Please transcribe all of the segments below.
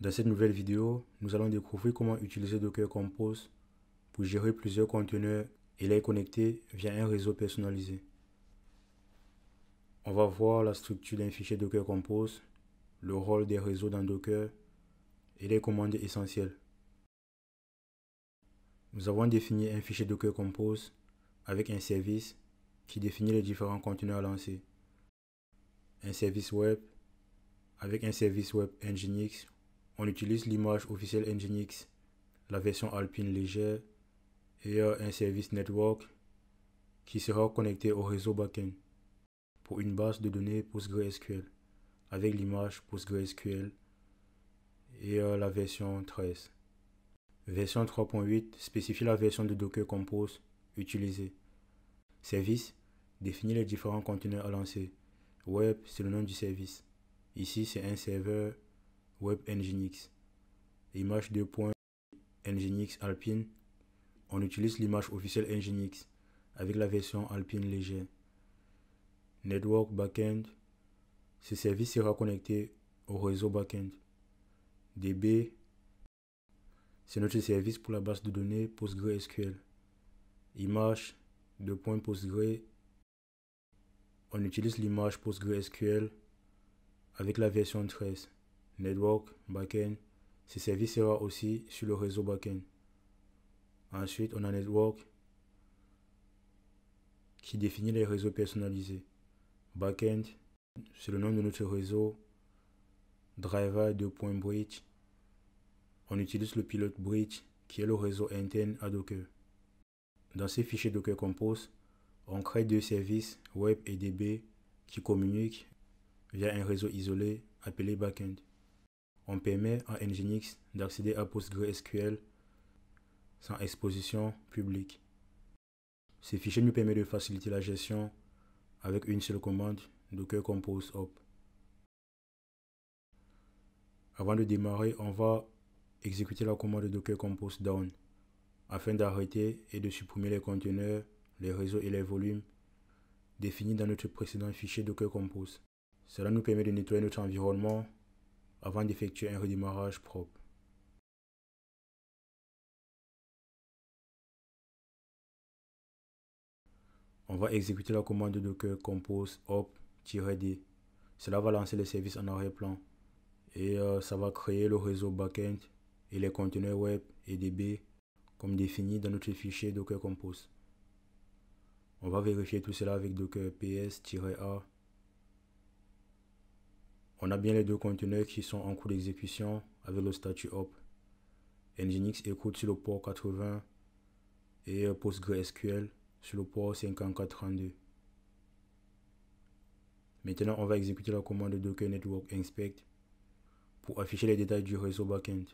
Dans cette nouvelle vidéo, nous allons découvrir comment utiliser Docker Compose pour gérer plusieurs conteneurs et les connecter via un réseau personnalisé. On va voir la structure d'un fichier Docker Compose, le rôle des réseaux dans Docker et les commandes essentielles. Nous avons défini un fichier Docker Compose avec un service qui définit les différents conteneurs à lancer. Un service web avec un service web Nginx. On utilise l'image officielle Nginx, la version Alpine légère et un service network qui sera connecté au réseau backend pour une base de données PostgreSQL avec l'image PostgreSQL et la version 13. Version 3.8 spécifie la version de Docker Compose utilisée. Service définit les différents conteneurs à lancer. Web, c'est le nom du service. Ici, c'est un serveur web Nginx. Image 2. Nginx Alpine. On utilise l'image officielle Nginx avec la version Alpine légère. Network Backend. Ce service sera connecté au réseau backend. DB. C'est notre service pour la base de données PostgreSQL. Image 2. Postgre. On utilise l'image PostgreSQL avec la version 13. Network Backend. Ce service sera aussi sur le réseau backend. Ensuite, on a Network qui définit les réseaux personnalisés. Backend, c'est le nom de notre réseau. Driver 2.bridge. On utilise le pilote bridge qui est le réseau interne à Docker. Dans ces fichiers Docker Compose, on crée deux services web et DB qui communiquent via un réseau isolé appelé backend. On permet à Nginx d'accéder à PostgreSQL sans exposition publique. Ces fichiers nous permettent de faciliter la gestion avec une seule commande Docker Compose Op. Avant de démarrer, on va exécuter la commande Docker Compose Down afin d'arrêter et de supprimer les conteneurs, les réseaux et les volumes définis dans notre précédent fichier Docker Compose. Cela nous permet de nettoyer notre environnement avant d'effectuer un redémarrage propre. On va exécuter la commande Docker Compose op-d. Cela va lancer le service en arrière-plan et ça va créer le réseau backend et les conteneurs web et DB comme défini dans notre fichier Docker Compose. On va vérifier tout cela avec docker ps-a. On a bien les deux conteneurs qui sont en cours d'exécution avec le statut op. Nginx écoute sur le port 80 et PostgreSQL sur le port 5432. Maintenant, on va exécuter la commande docker network inspect pour afficher les détails du réseau backend.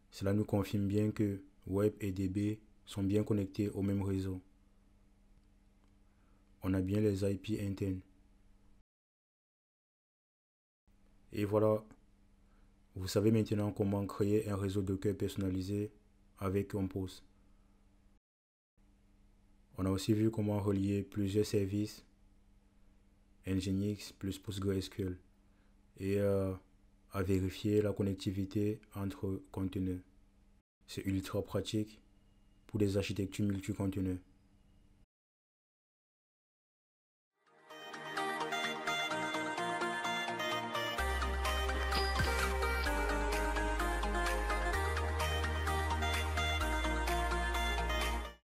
Cela nous confirme bien que web et DB sont bien connectés au même réseau. On a bien les IP internes. Et voilà, vous savez maintenant comment créer un réseau Docker personnalisé avec Compose. On a aussi vu comment relier plusieurs services Nginx plus PostgreSQL et à vérifier la connectivité entre conteneurs. C'est ultra pratique pour des architectures multi-conteneurs.